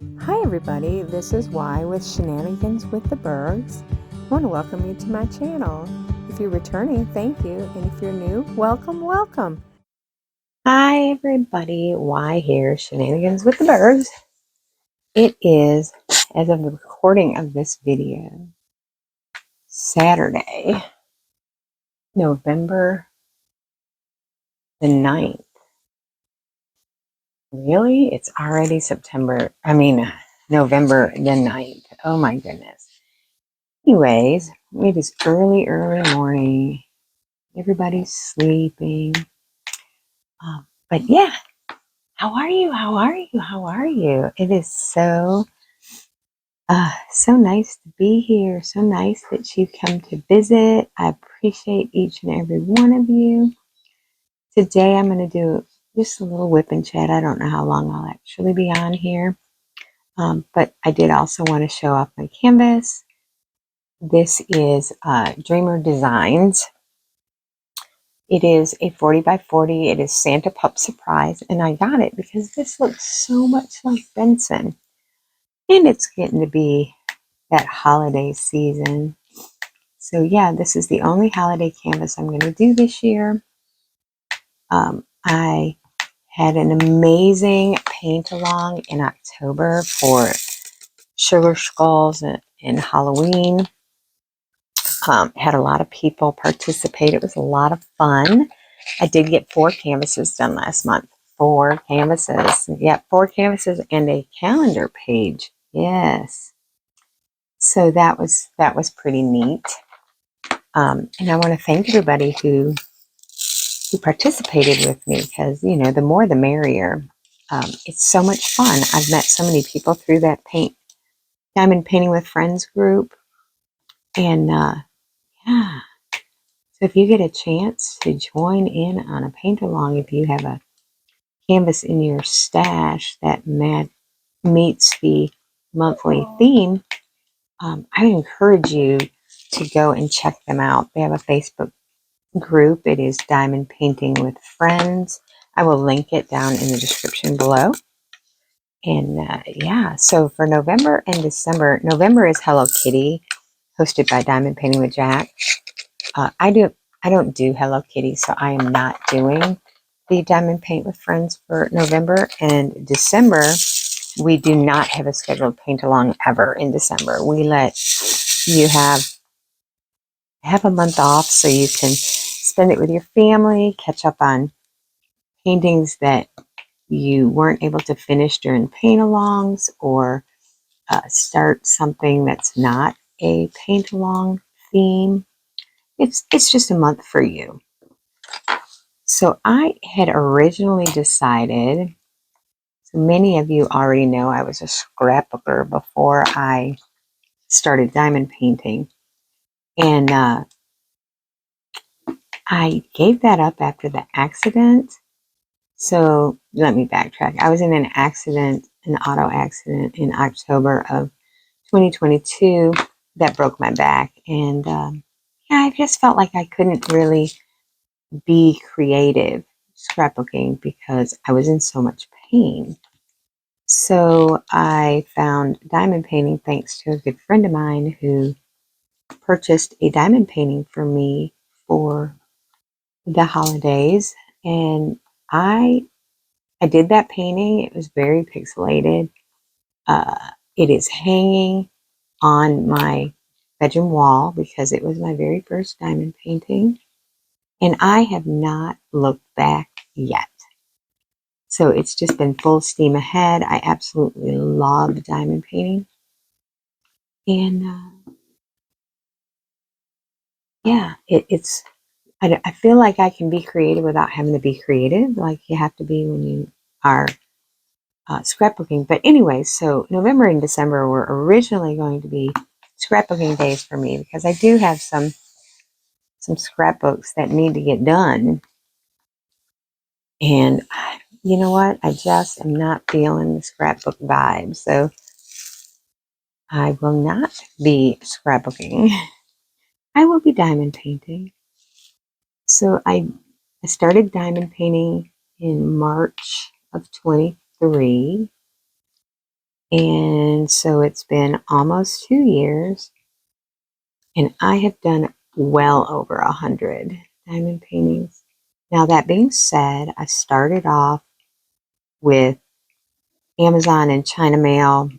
Hi everybody, this is Y with Shenanigans with the Burgs. I want to welcome you to my channel. If you're returning, thank you, and if you're new, welcome, welcome. Hi everybody, Y here, Shenanigans with the Burgs. It is, as of the recording of this video, Saturday, November the 9th. Really? It's already November the 9th. Oh my goodness. Anyways, it is early morning. Everybody's sleeping. But yeah, how are you? How are you? How are you? It is so nice to be here. So nice that you come to visit. I appreciate each and every one of you. Today I'm going to do just a little WIP and Chat. I don't know how long I'll actually be on here. But I did also want to show off my canvas. This is Dreamer Designs. It is a 40 by 40. It is Santa Pup Surprise, and I got it because this looks so much like Benson. And it's getting to be that holiday season. So yeah, this is the only holiday canvas I'm going to do this year. I had an amazing paint along in October for Sugar Skulls and Halloween. Had a lot of people participate. It was a lot of fun. I did get 4 canvases done last month. 4 canvases. Yeah, 4 canvases and a calendar page. Yes. So that was pretty neat. And I want to thank everybody who participated with me because, you know, the more the merrier. It's so much fun. I've met so many people through that Diamond Painting with Friends group. And yeah. So if you get a chance to join in on a paint along, if you have a canvas in your stash that meets the monthly theme, I encourage you to go and check them out. They have a Facebook group. It is Diamond Painting with Friends. I will link it down in the description below. And yeah, so for November and December, November is Hello Kitty, hosted by Diamond Painting with Jack. I don't do Hello Kitty, so I am not doing the Diamond Paint with Friends for November. And December, we do not have a scheduled paint along ever in December. We let you have a month off so you can spend it with your family, catch up on paintings that you weren't able to finish during paint alongs, or start something that's not a paint along theme. It's just a month for you. So I had originally decided, so many of you already know I was a scrapbooker before I started diamond painting. And I gave that up after the accident. So let me backtrack. I was in an auto accident in October of 2022 that broke my back. And yeah, I just felt like I couldn't really be creative scrapbooking because I was in so much pain. So I found diamond painting thanks to a good friend of mine who purchased a diamond painting for me for the holidays. And I did that painting. It was very pixelated. It is hanging on my bedroom wall because it was my very first diamond painting. And I have not looked back yet. So it's just been full steam ahead. I absolutely love diamond painting. And yeah, I feel like I can be creative without having to be creative, like you have to be when you are scrapbooking. But anyway, so November and December were originally going to be scrapbooking days for me because I do have some scrapbooks that need to get done. And you know what? I just am not feeling the scrapbook vibe. So I will not be scrapbooking. I will be diamond painting. So I started diamond painting in March of 23. And so it's been almost 2 years, and I have done well over 100 diamond paintings. Now, that being said, I started off with Amazon and China Mail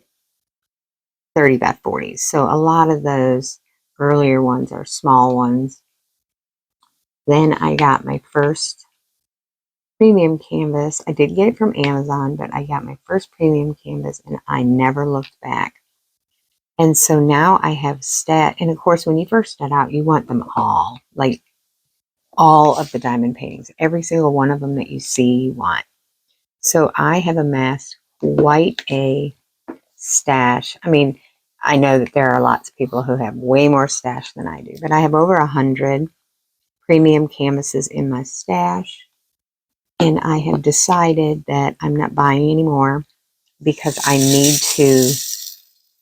30 by 40s. So a lot of those earlier ones are small ones. Then I got my first premium canvas. I did get it from Amazon, but I got my first premium canvas and I never looked back. And so now I have and of course, when you first start out, you want them all, like all of the diamond paintings, every single one of them that you see, you want. So I have amassed quite a stash. I mean, I know that there are lots of people who have way more stash than I do, but I have over 100 premium canvases in my stash. And I have decided that I'm not buying any more because I need to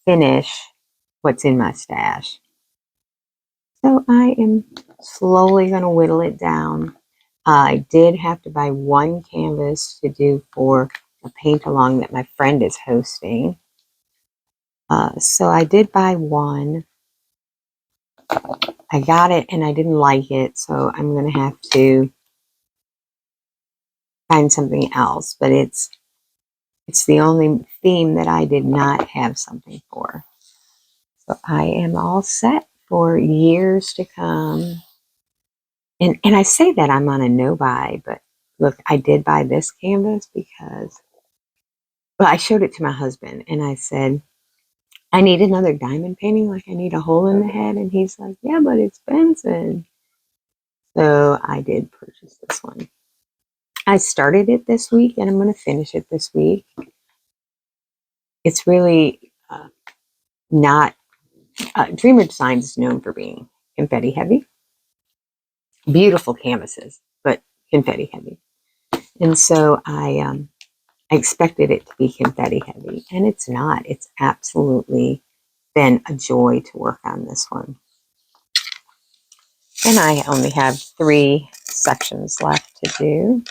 finish what's in my stash. So I am slowly going to whittle it down. I did have to buy one canvas to do for a paint along that my friend is hosting. So I did buy one. I got it and I didn't like it, so I'm going to have to find something else. But it's the only theme that I did not have something for. So I am all set for years to come. And I say that I'm on a no-buy, but look, I did buy this canvas because, well, I showed it to my husband and I said, I need another diamond painting, like I need a hole in the head. And he's like, yeah, but it's Benson. So I did purchase this one. I started it this week and I'm going to finish it this week. It's really not, Dreamer Designs is known for being confetti heavy. Beautiful canvases, but confetti heavy. And so I expected it to be confetti heavy, and it's not. It's absolutely been a joy to work on this one. And I only have 3 sections left to do.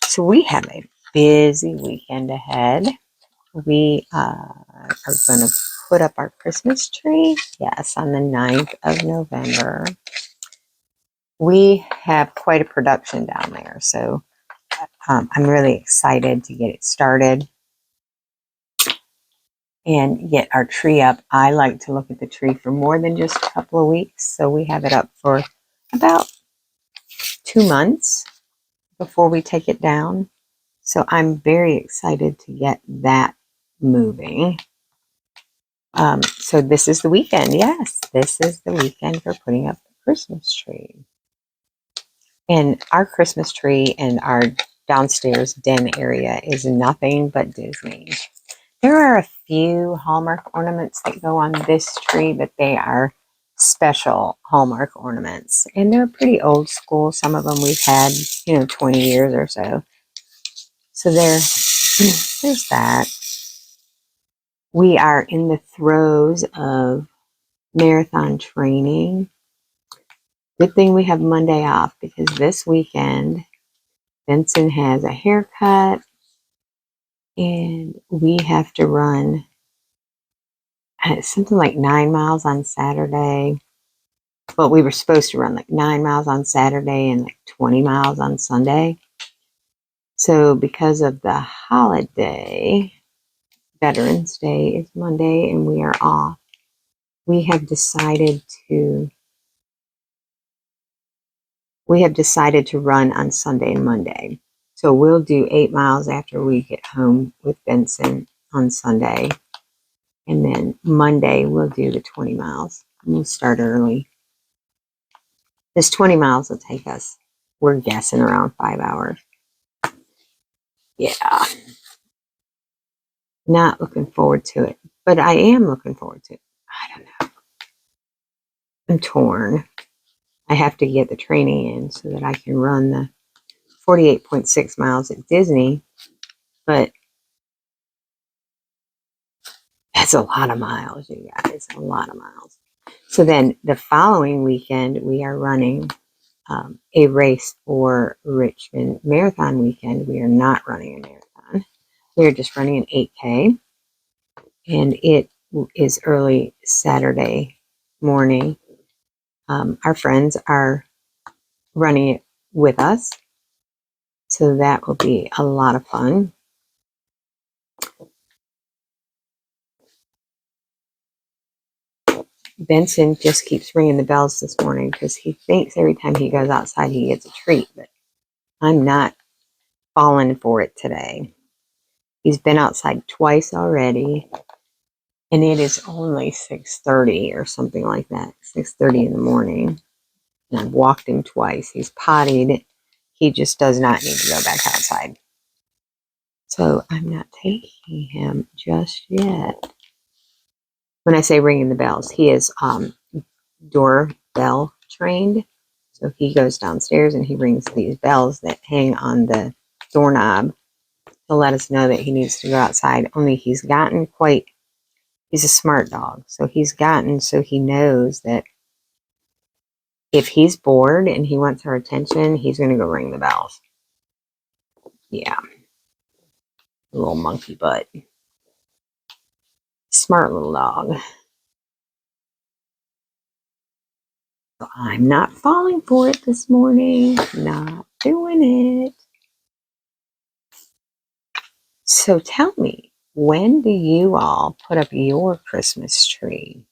So we have a busy weekend ahead. We are going to put up our Christmas tree, yes, on the 9th of November. We have quite a production down there, so I'm really excited to get it started and get our tree up. I like to look at the tree for more than just a couple of weeks, so we have it up for about 2 months before we take it down. So I'm very excited to get that moving. So this is the weekend. Yes, this is the weekend for putting up the Christmas tree. And our Christmas tree in our downstairs den area is nothing but Disney. There are a few Hallmark ornaments that go on this tree, but they are special Hallmark ornaments. And they're pretty old school. Some of them we've had, 20 years or so. So there's that. We are in the throes of marathon training. Good thing we have Monday off because this weekend Benson has a haircut and we have to run something like 9 miles on Saturday. Well, we were supposed to run like 9 miles on Saturday and like 20 miles on Sunday. So because of the holiday, Veterans Day is Monday and we are off. We have decided to run on Sunday and Monday. So we'll do 8 miles after we get home with Benson on Sunday. And then Monday we'll do the 20 miles. We'll start early. This 20 miles will take us, we're guessing, around 5 hours. Yeah. Not looking forward to it. But I am looking forward to it. I don't know. I'm torn. I have to get the training in so that I can run the 48.6 miles at Disney. But that's a lot of miles, you guys. A lot of miles. So then the following weekend, we are running a race for Richmond Marathon weekend. We are not running a marathon. We're just running an 8K, and it is early Saturday morning. Our friends are running it with us, so that will be a lot of fun. Benson just keeps ringing the bells this morning because he thinks every time he goes outside he gets a treat, but I'm not falling for it today. He's been outside twice already, and it is only 6:30 or something like that, 6:30 in the morning. And I've walked him twice. He's pottied. He just does not need to go back outside. So I'm not taking him just yet. When I say ringing the bells, he is doorbell trained. So he goes downstairs and he rings these bells that hang on the doorknob to let us know that he needs to go outside. Only he's a smart dog. So he knows that if he's bored and he wants our attention, he's going to go ring the bells. Yeah. Little monkey butt. Smart little dog. So I'm not falling for it this morning. Not doing it. So tell me, when do you all put up your Christmas tree?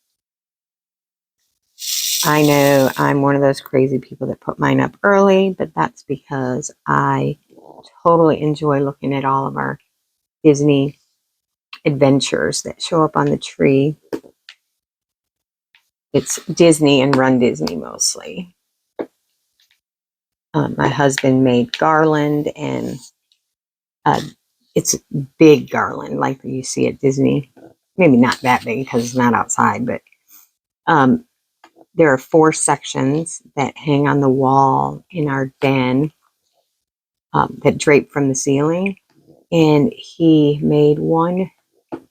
I know I'm one of those crazy people that put mine up early, but that's because I totally enjoy looking at all of our Disney adventures that show up on the tree. It's Disney and Run Disney mostly. My husband made garland, and it's big garland like you see at Disney. Maybe not that big because it's not outside, but there are 4 sections that hang on the wall in our den that drape from the ceiling. And he made one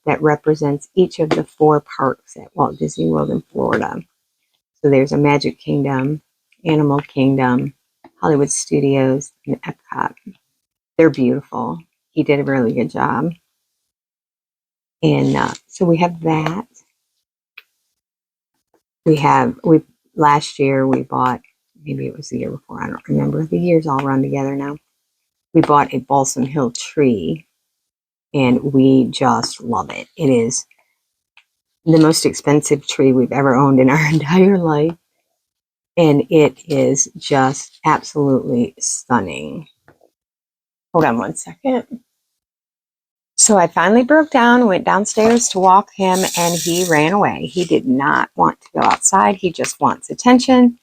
that represents each of the 4 parks at Walt Disney World in Florida. So there's a Magic Kingdom, Animal Kingdom, Hollywood Studios, and Epcot. They're beautiful. He did a really good job. And so we have that. Last year we bought, maybe it was the year before, I don't remember. The years all run together now. We bought a Balsam Hill tree, and we just love it. It is the most expensive tree we've ever owned in our entire life. And it is just absolutely stunning. Hold on one second. So I finally broke down, went downstairs to walk him, and he ran away. He did not want to go outside. He just wants attention.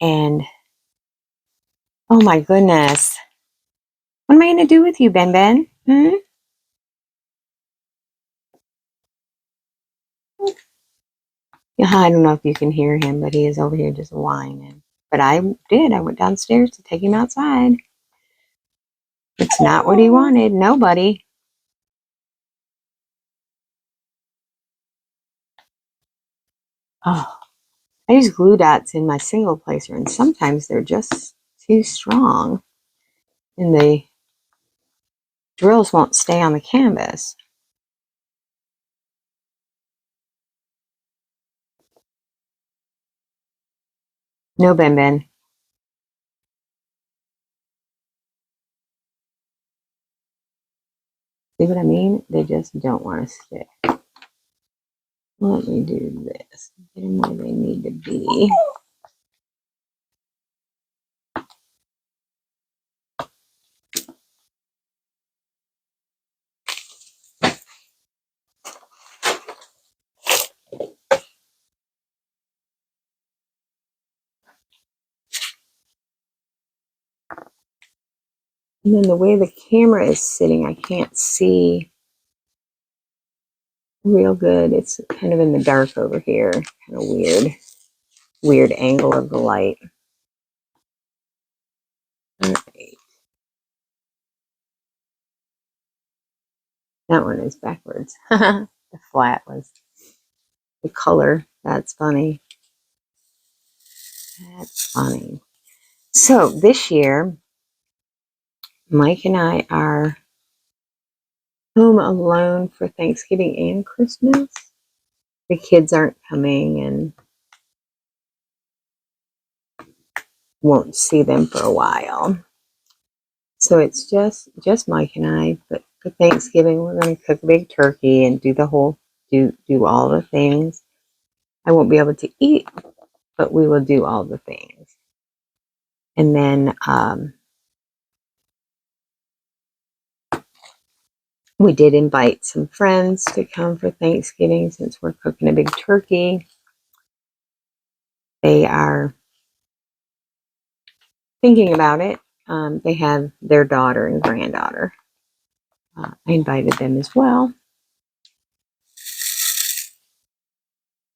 And oh my goodness. What am I going to do with you, Ben Ben? Yeah, I don't know if you can hear him, but he is over here just whining. But I did. I went downstairs to take him outside. It's not what he wanted. Nobody. Oh, I use glue dots in my single placer, and sometimes they're just too strong, and the drills won't stay on the canvas. No, Ben Ben. See what I mean? They just don't want to stick. Let me do this. Get them where they need to be. And then the way the camera is sitting, I can't see real good. It's kind of in the dark over here. Kind of weird angle of the light. All right. That one is backwards. The flat was the color. That's funny. That's funny. So this year, Mike and I are home alone for Thanksgiving and Christmas. The kids aren't coming and won't see them for a while. So it's just Mike and I. But for Thanksgiving, we're going to cook a big turkey and do all the things. I won't be able to eat, but we will do all the things. And then we did invite some friends to come for Thanksgiving since we're cooking a big turkey. They are thinking about it. They have their daughter and granddaughter. I invited them as well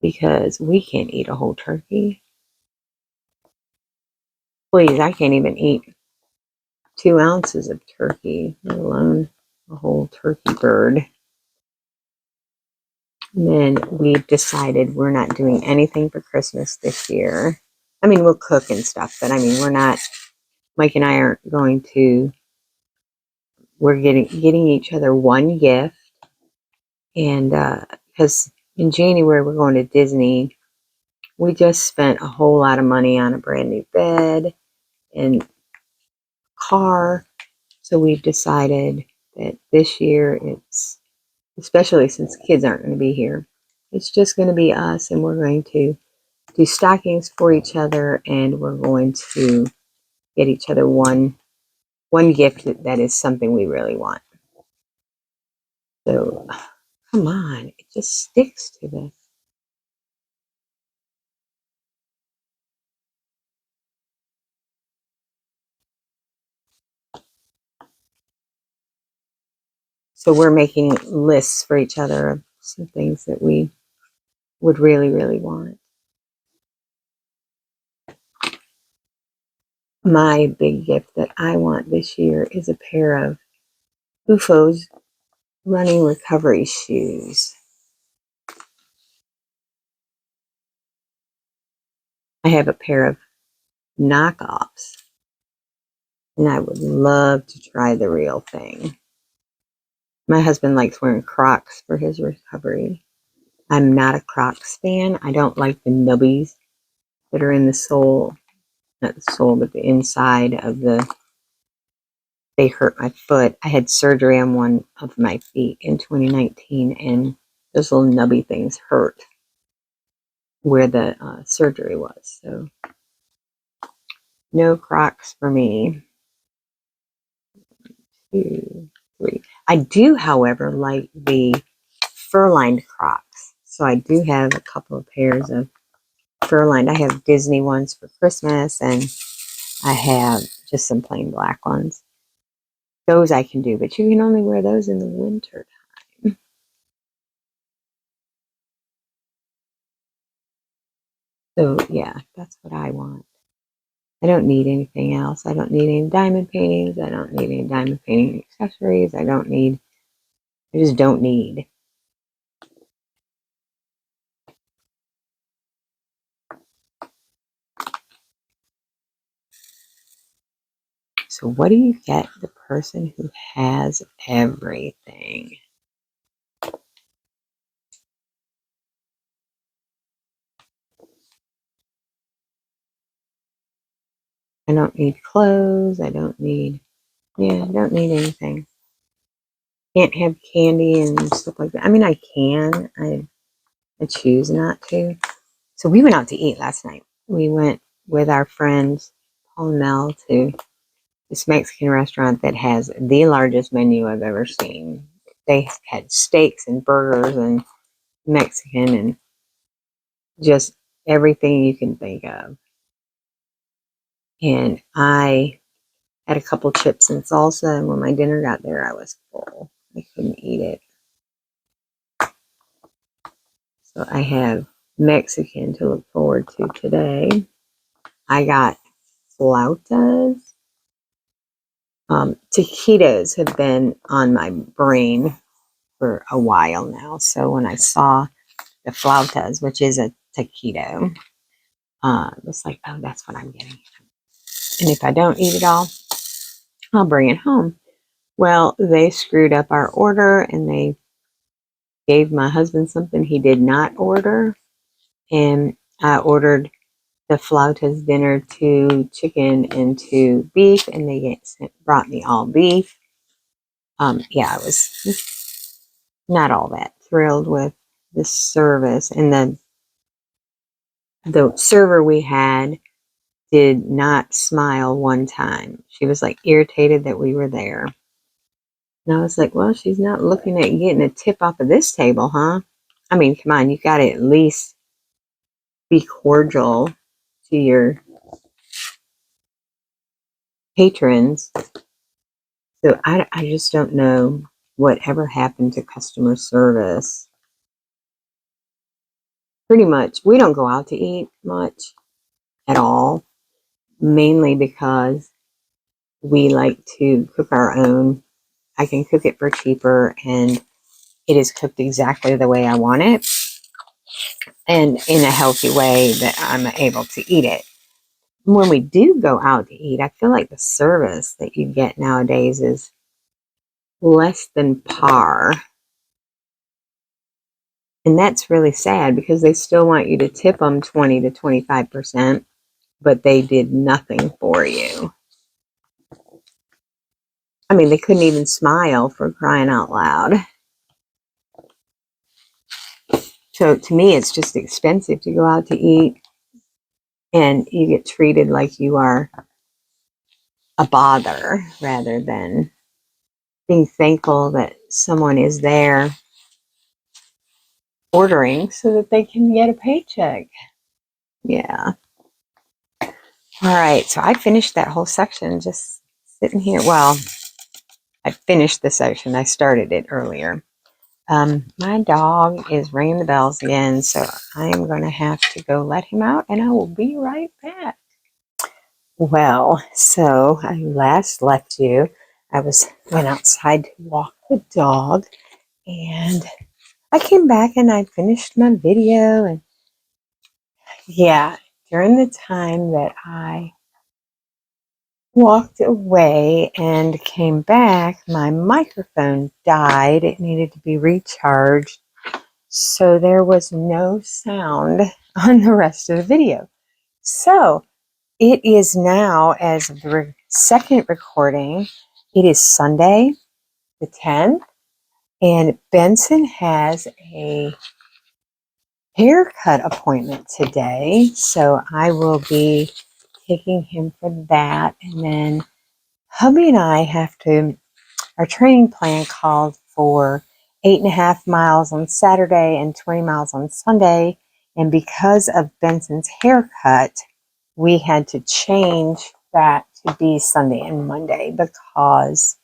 because we can't eat a whole turkey. Please, I can't even eat 2 ounces of turkey, let alone a whole turkey bird. And then we've decided we're not doing anything for Christmas this year. I mean, we'll cook and stuff, but I mean, Mike and I aren't going to, we're getting each other one gift. And because in January we're going to Disney, we just spent a whole lot of money on a brand new bed and car. So we've decided that this year it's, especially since kids aren't going to be here, it's just going to be us, and we're going to do stockings for each other, and we're going to get each other one gift that is something we really want. So come on, it just sticks to this. So we're making lists for each other of some things that we would really, really want. My big gift that I want this year is a pair of UFO's running recovery shoes. I have a pair of knockoffs, and I would love to try the real thing. My husband likes wearing Crocs for his recovery. I'm not a Crocs fan. I don't like the nubbies that are in the sole, not the sole, but the inside of the, they hurt my foot. I had surgery on one of my feet in 2019, and those little nubby things hurt where the surgery was. So no Crocs for me. 2, 3. I do, however, like the fur-lined Crocs. So I do have a couple of pairs of fur-lined. I have Disney ones for Christmas, and I have just some plain black ones. Those I can do, but you can only wear those in the winter time. So yeah, that's what I want. I don't need anything else. I don't need any diamond paintings. I don't need any diamond painting accessories. I just don't need. So what do you get the person who has everything? I don't need clothes. I don't need anything. Can't have candy and stuff like that. I mean, I can. I choose not to. So we went out to eat last night. We went with our friends, Paul and Mel, to this Mexican restaurant that has the largest menu I've ever seen. They had steaks and burgers and Mexican and just everything you can think of. And I had a couple chips and salsa, and when my dinner got there, I was full. I couldn't eat it. So I have Mexican to look forward to today. I got flautas. Taquitos have been on my brain for a while now. So when I saw the flautas, which is a taquito, it's like, oh, that's what I'm getting. And if I don't eat it all, I'll bring it home. Well, they screwed up our order and they gave my husband something he did not order. And I ordered the flautas dinner 2 chicken and 2 beef, and they brought me all beef. Yeah, I was not all that thrilled with the service. And the server we had did not smile one time. She was like irritated that we were there. And I was like, well, she's not looking at getting a tip off of this table, huh? I mean, come on, you got to at least be cordial to your patrons. So I just don't know whatever happened to customer service. Pretty much, we don't go out to eat much at all, mainly because we like to cook our own. I can cook it for cheaper, and it is cooked exactly the way I want it and in a healthy way that I'm able to eat it. When we do go out to eat, I feel like the service that you get nowadays is less than par. And that's really sad because they still want you to tip them 20 to 25%, but they did nothing for you. I mean, they couldn't even smile, for crying out loud. So to me, it's just expensive to go out to eat, and you get treated like you are a bother rather than being thankful that someone is there ordering so that they can get a paycheck. Yeah. All right. So I finished that whole section just sitting here. Well, I finished the section. I started it earlier. My dog is ringing the bells again, so I am going to have to go let him out, and I will be right back. Well, so I last left you. I went outside to walk the dog, and I came back and I finished my video. And yeah, during the time that I walked away and came back, my microphone died. It needed to be recharged. So there was no sound on the rest of the video. So it is now, as of the second recording, it is Sunday the 10th, and Benson has a haircut appointment today. So I will be taking him for that. And then hubby and I our training plan called for 8.5 miles on Saturday and 20 miles on Sunday. And because of Benson's haircut, we had to change that to be Sunday and Monday because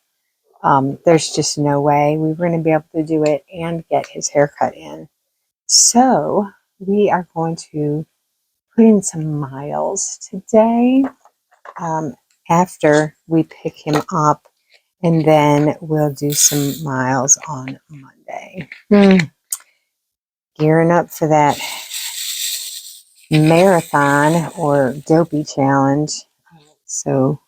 there's just no way we were going to be able to do it and get his haircut in. So we are going to put in some miles today after we pick him up. And then we'll do some miles on Monday. Gearing up for that marathon or dopey challenge. So,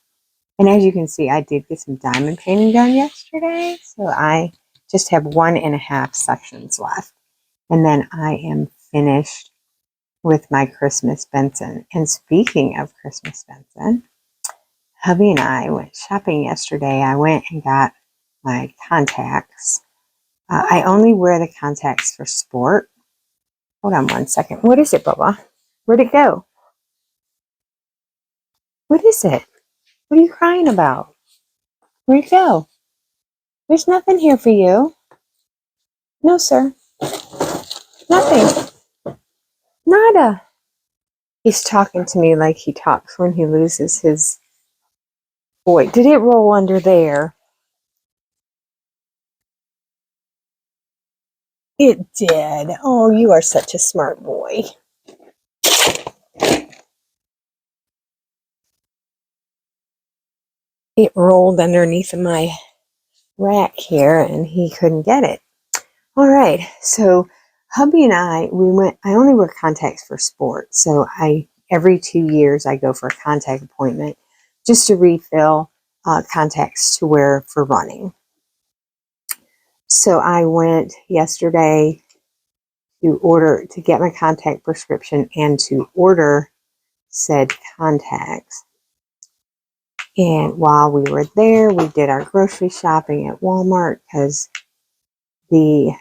and as you can see, I did get some diamond painting done yesterday. So I just have 1.5 sections left. And then I am finished with my Christmas Benson. And speaking of Christmas Benson, hubby and I went shopping yesterday. I went and got my contacts. I only wear the contacts for sport. Hold on one second. What is it, Bubba? Where'd it go? What is it? What are you crying about? Where'd it go? There's nothing here for you. No, sir. Nothing. Nada. He's talking to me like he talks when he loses his boy. Did it roll under there? It did. Oh, you are such a smart boy. It rolled underneath my rack here and he couldn't get it. All right. So hubby and I only wear contacts for sport. So every 2 years I go for a contact appointment just to refill contacts to wear for running. So I went yesterday to get my contact prescription and to order said contacts. And while we were there, we did our grocery shopping at Walmart because the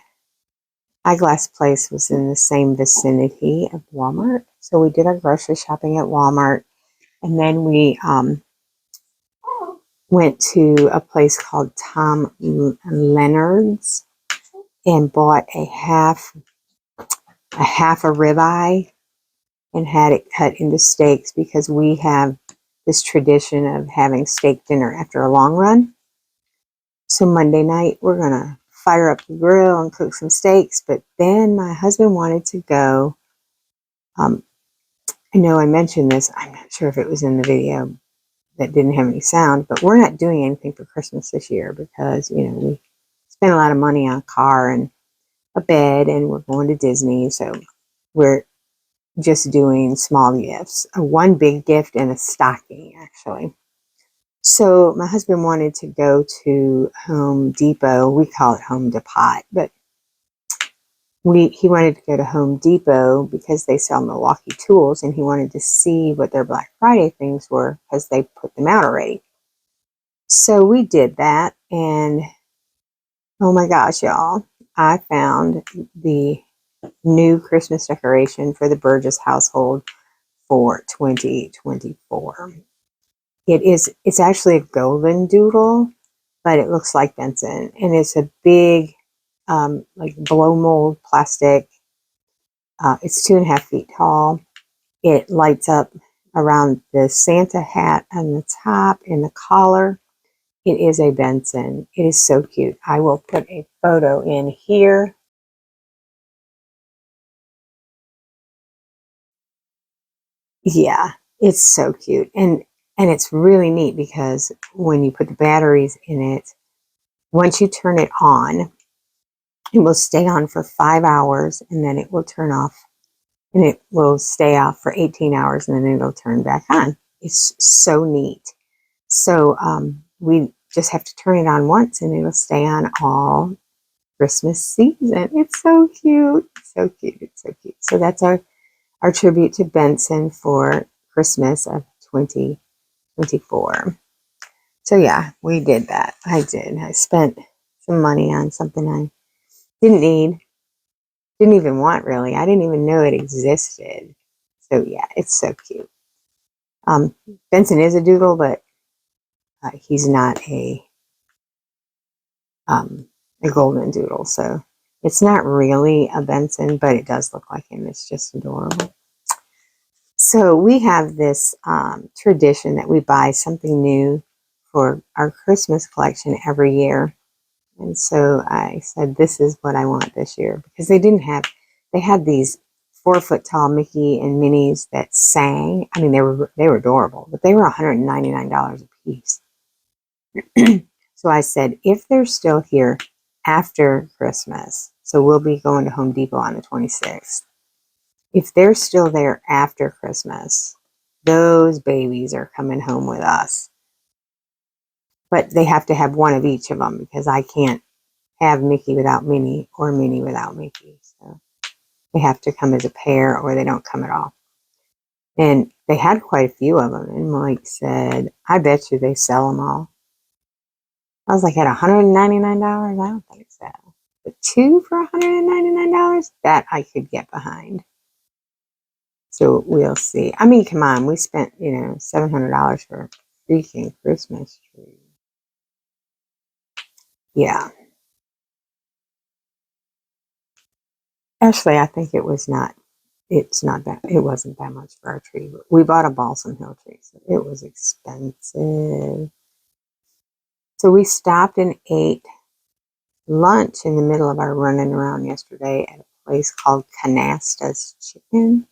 eyeglass place was in the same vicinity of Walmart. So we did our grocery shopping at Walmart. And then we went to a place called Tom Leonard's and bought a half a ribeye and had it cut into steaks because we have this tradition of having steak dinner after a long run. So Monday night, we're going to fire up the grill and cook some steaks. But then my husband wanted to go. I know I mentioned this. I'm not sure if it was in the video that didn't have any sound, but we're not doing anything for Christmas this year because, you know, we spent a lot of money on a car and a bed and we're going to Disney. So we're just doing small gifts, one big gift and a stocking, actually. So my husband wanted to go to Home Depot. We call it Home Depot, but he wanted to go to Home Depot because they sell Milwaukee tools, and he wanted to see what their Black Friday things were because they put them out already. So we did that, and oh my gosh, y'all, I found the new Christmas decoration for the Burgess household for 2024. It's actually a golden doodle, but it looks like Benson, and it's a big like blow mold plastic. It's 2.5 feet tall. It lights up around the Santa hat on the top and the collar. It is a Benson. It is so cute. I will put a photo in here. Yeah, it's so cute. And it's really neat because when you put the batteries in it, once you turn it on, it will stay on for 5 hours and then it will turn off, and it will stay off for 18 hours and then it'll turn back on. It's so neat. So we just have to turn it on once and it'll stay on all Christmas season. It's so cute. So cute. It's so cute. So that's our tribute to Benson for Christmas of 2024. So yeah, we did that. I did. I spent some money on something I didn't need, didn't even want really. I didn't even know it existed. So yeah, it's so cute. Benson is a doodle, but he's not a golden doodle. So it's not really a Benson, but it does look like him. It's just adorable. So we have this tradition that we buy something new for our Christmas collection every year. And so I said, this is what I want this year, because they had these 4-foot tall Mickey and Minnies that sang. I mean, they were adorable, but they were $199 a piece. So I said, if they're still here after Christmas, so we'll be going to Home Depot on the 26th. If they're still there after Christmas, those babies are coming home with us. But they have to have one of each of them because I can't have Mickey without Minnie or Minnie without Mickey. So they have to come as a pair or they don't come at all. And they had quite a few of them. And Mike said, I bet you they sell them all. I was like, at $199? I don't think so. But 2 for $199? That I could get behind. So we'll see. I mean, come on. We spent, $700 for a freaking Christmas tree. Yeah. Actually, I think it wasn't that much for our tree. We bought a Balsam Hill tree, so it was expensive. So we stopped and ate lunch in the middle of our running around yesterday at a place called Canasta's Chicken.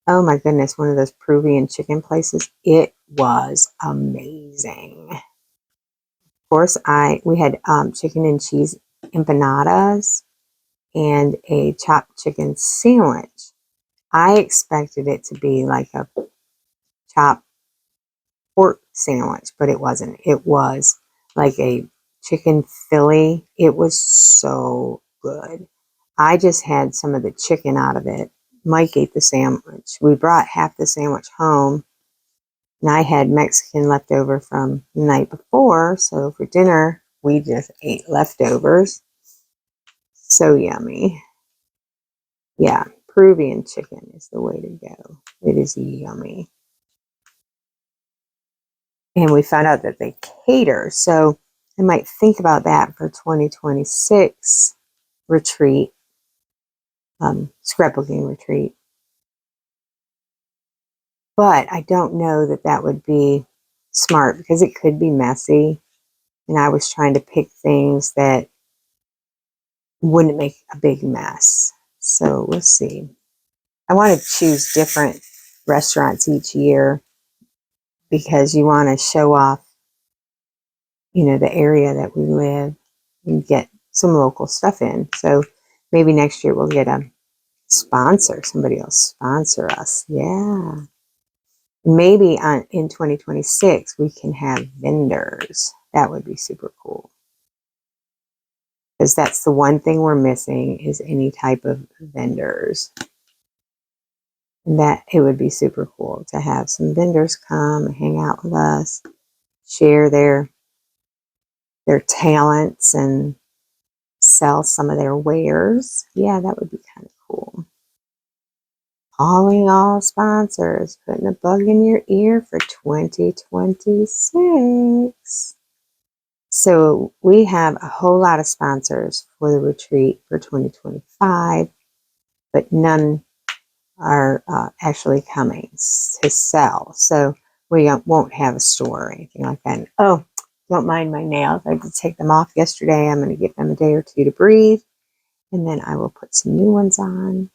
Oh my goodness, one of those Peruvian chicken places. It was amazing. Of course, we had chicken and cheese empanadas and a chopped chicken sandwich. I expected it to be like a chopped pork sandwich, but it wasn't. It was like a chicken Philly. It was so good. I just had some of the chicken out of it. Mike ate the sandwich. We brought half the sandwich home, and I had Mexican leftover from the night before. So for dinner, we just ate leftovers. So yummy. Yeah, Peruvian chicken is the way to go. It is yummy. And we found out that they cater. So I might think about that for 2026 retreat, scrapbooking retreat. But I don't know that that would be smart because it could be messy. And I was trying to pick things that wouldn't make a big mess. So we'll see. I want to choose different restaurants each year because you want to show off, you know, the area that we live and get some local stuff in. So maybe next year we'll get a sponsor. Somebody else sponsor us. Yeah. Maybe in 2026 we can have vendors. That would be super cool. Because that's the one thing we're missing is any type of vendors. And that it would be super cool to have some vendors come and hang out with us, share their talents and sell some of their wares. Yeah, that would be kind of cool. Calling all sponsors, putting a bug in your ear for 2026. So we have a whole lot of sponsors for the retreat for 2025, but none are actually coming to sell. So we won't have a store or anything like that. And, oh, don't mind my nails. I did take them off yesterday. I'm going to give them a day or two to breathe. And then I will put some new ones on.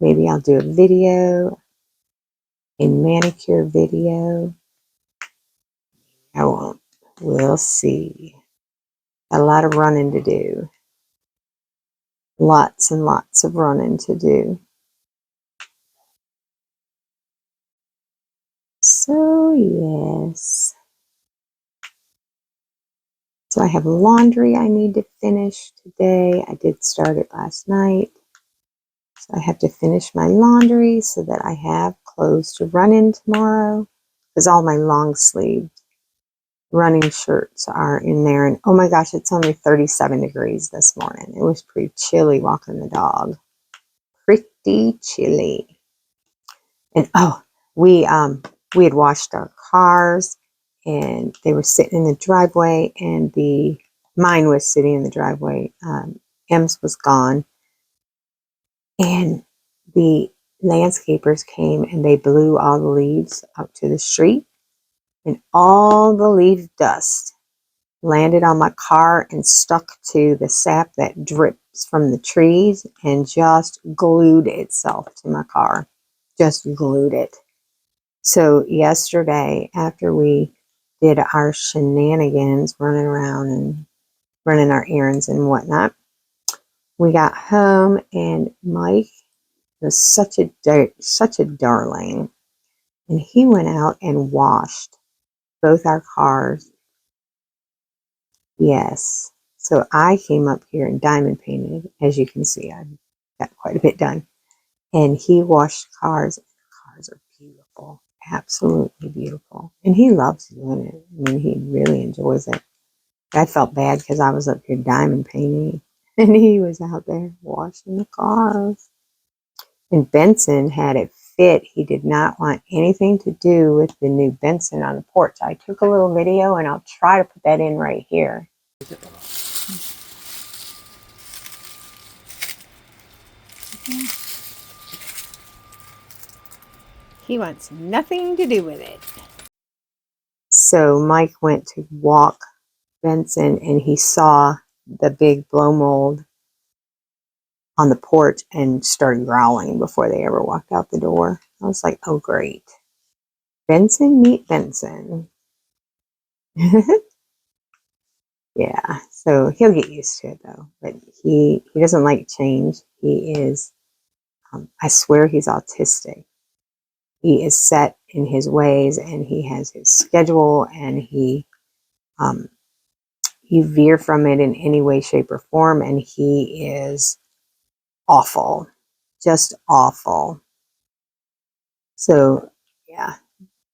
Maybe I'll do a video, a manicure video. I won't. We'll see. A lot of running to do. Lots and lots of running to do. So, yes. So I have laundry I need to finish today. I did start it last night. So I have to finish my laundry so that I have clothes to run in tomorrow. Because all my long sleeve running shirts are in there. And oh my gosh, it's only 37 degrees this morning. It was pretty chilly walking the dog. Pretty chilly. And oh, we had washed our cars and they were sitting in the driveway and mine was sitting in the driveway. M's was gone. And the landscapers came and they blew all the leaves out to the street. And all the leaf dust landed on my car and stuck to the sap that drips from the trees and just glued itself to my car. Just glued it. So yesterday, after we did our shenanigans, running around and running our errands and whatnot, we got home and Mike was such a darling, and he went out and washed both our cars. Yes. So I came up here and diamond painted. As you can see, I've got quite a bit done. And he washed cars. Cars are beautiful. Absolutely beautiful. And he loves doing it. I mean, he really enjoys it. I felt bad because I was up here diamond painting and he was out there washing the cars. And Benson had it fit. He did not want anything to do with the new Benson on the porch. I took a little video and I'll try to put that in right here. He wants nothing to do with it. So Mike went to walk Benson and he saw the big blow mold on the porch and started growling before they ever walked out the door. I was like, oh, great. Benson, meet Benson. Yeah, so he'll get used to it though. But he doesn't like change. He is, I swear he's autistic. he is set in his ways, and he has his schedule, and you veer from it in any way, shape, or form, and he is awful, just awful. So yeah,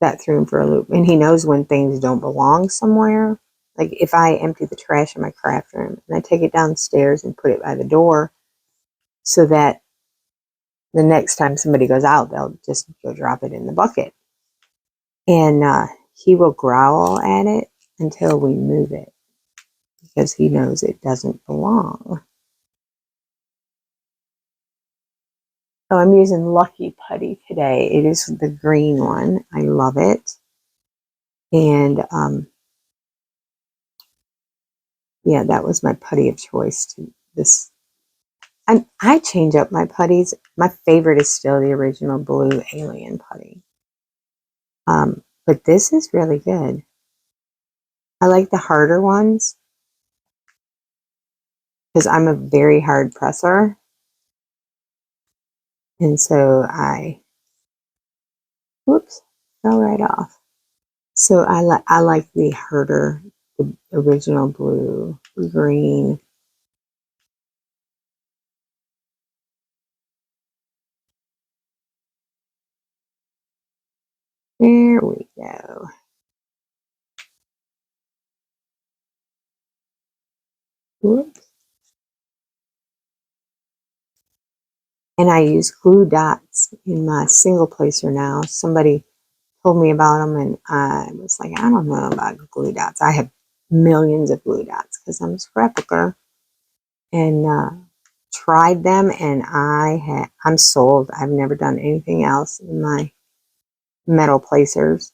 that threw him for a loop. And he knows when things don't belong somewhere. Like if I empty the trash in my craft room and I take it downstairs and put it by the door so that the next time somebody goes out, they'll just go drop it in the bucket. And he will growl at it until we move it because he knows it doesn't belong. So I'm using Lucky Putty today. It is the green one. I love it. And yeah, that was my putty of choice to this. I change up my putties. My favorite is still the original blue alien putty. But this is really good. I like the harder ones because I'm a very hard presser. And so whoops, fell right off. So I like the harder, the original blue, green. There we go. Whoops. And I use glue dots in my single placer now. Somebody told me about them, and I was like, I don't know about glue dots. I have millions of glue dots because I'm a scrapbooker, and tried them, and I'm sold. I've never done anything else in my metal placers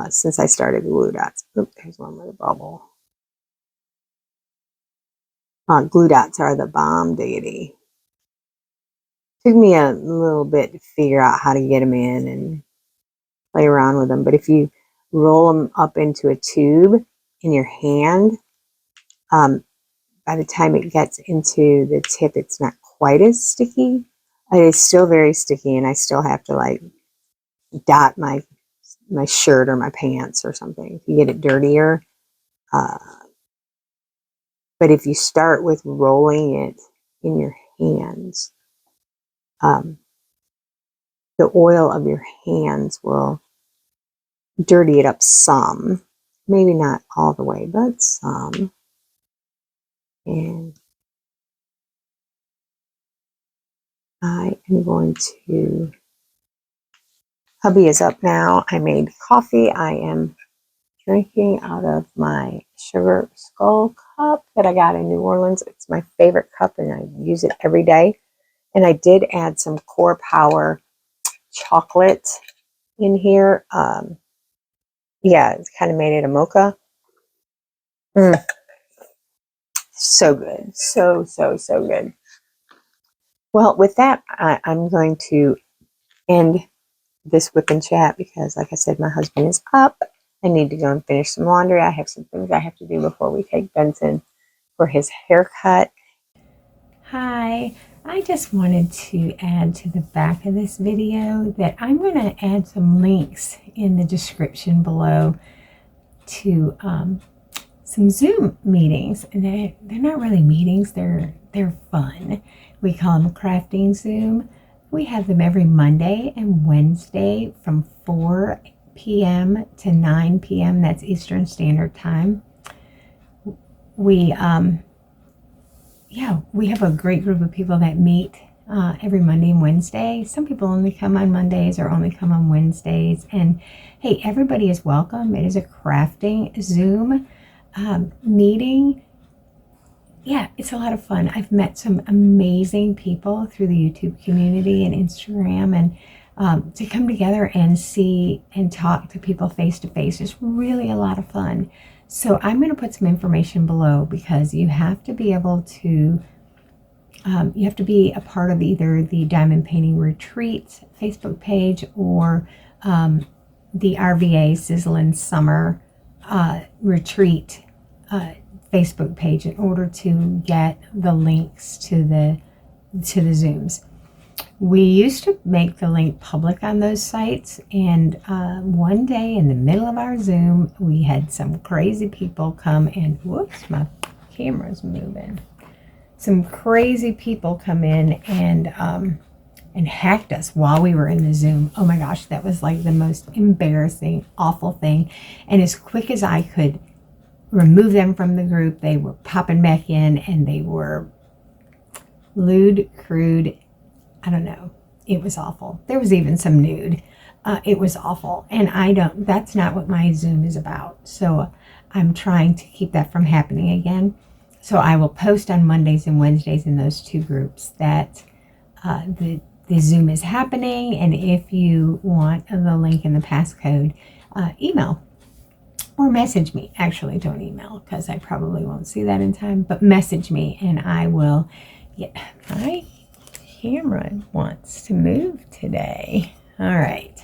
since I started glue dots. Oops, there's one with a bubble. Glue dots are the bomb diggity. Took me a little bit to figure out how to get them in and play around with them. But if you roll them up into a tube in your hand, by the time it gets into the tip, it's not quite as sticky. It is still very sticky, and I still have to like dot my shirt or my pants or something to get it dirtier. But if you start with rolling it in your hands, the oil of your hands will dirty it up some. Maybe not all the way, but some. And I am going to, hubby is up now. I made coffee. I am drinking out of my sugar skull cup that I got in New Orleans. It's my favorite cup, and I use it every day. And I did add some Core Power chocolate in here. Yeah, it's kind of made it a mocha. So good. So good. Well, with that, I'm going to end this WIP and Chat because, like I said, my husband is up. I need to go and finish some laundry. I have some things I have to do before we take Benson for his haircut. Hi, I just wanted to add to the back of this video that I'm going to add some links in the description below to some Zoom meetings. And they're not really meetings, they're fun. We call them crafting Zoom. We have them every Monday and Wednesday from 4 p.m. to 9 p.m. That's Eastern Standard Time. We have a great group of people that meet every Monday and Wednesday. Some people only come on Mondays or only come on Wednesdays. And hey, everybody is welcome. It is a crafting Zoom meeting. Yeah, it's a lot of fun. I've met some amazing people through the YouTube community and Instagram, and to come together and see and talk to people face to face is really a lot of fun. So I'm going to put some information below because you have to be able to, you have to be a part of either the Diamond Painting Retreat Facebook page or the RVA Sizzling Summer Retreat Facebook page in order to get the links to the Zooms. We used to make the link public on those sites, and one day in the middle of our Zoom, we had some crazy people come and, whoops, my camera's moving. Some crazy people come in and hacked us while we were in the Zoom. Oh my gosh, that was like the most embarrassing, awful thing. And as quick as I could remove them from the group, they were popping back in, and they were lewd, crude, I don't know. It was awful. There was even some nude. It was awful. And that's not what my Zoom is about. So I'm trying to keep that from happening again. So I will post on Mondays and Wednesdays in those two groups that the Zoom is happening. And if you want the link and the passcode, email or message me. Actually, don't email because I probably won't see that in time. But message me and I will get my camera wants to move today. All right.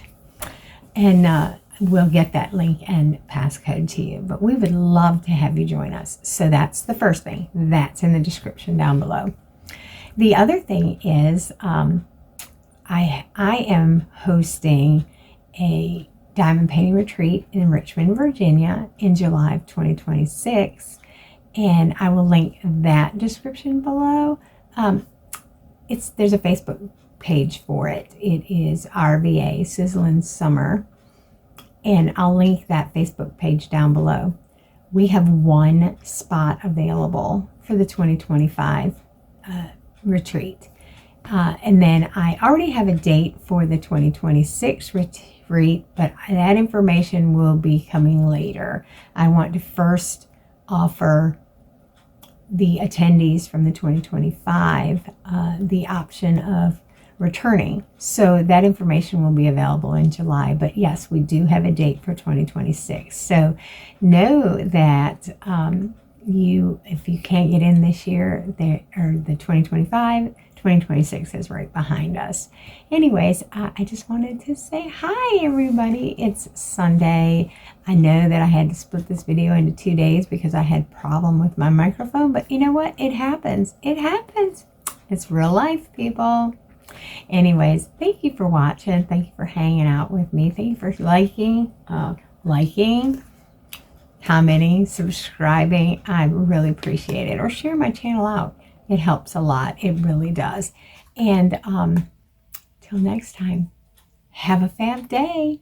And we'll get that link and passcode to you. But we would love to have you join us. So that's the first thing. That's in the description down below. The other thing is I am hosting a diamond painting retreat in Richmond, Virginia in July of 2026. And I will link that description below. There's a Facebook page for it. It is RVA Sizzling Summer, and I'll link that Facebook page down below. We have one spot available for the 2025 retreat, and then I already have a date for the 2026 retreat, but that information will be coming later. I want to first offer the attendees from the 2025 the option of returning. So that information will be available in July. But yes, we do have a date for 2026. So know that if you can't get in this year, the 2025, 2026 is right behind us. Anyways, I just wanted to say hi, everybody. It's Sunday. I know that I had to split this video into 2 days because I had a problem with my microphone, but you know what? It happens. It happens. It's real life, people. Anyways, thank you for watching. Thank you for hanging out with me. Thank you for liking, commenting, subscribing. I really appreciate it. Or share my channel out. It helps a lot. It really does. And till next time, have a fab day.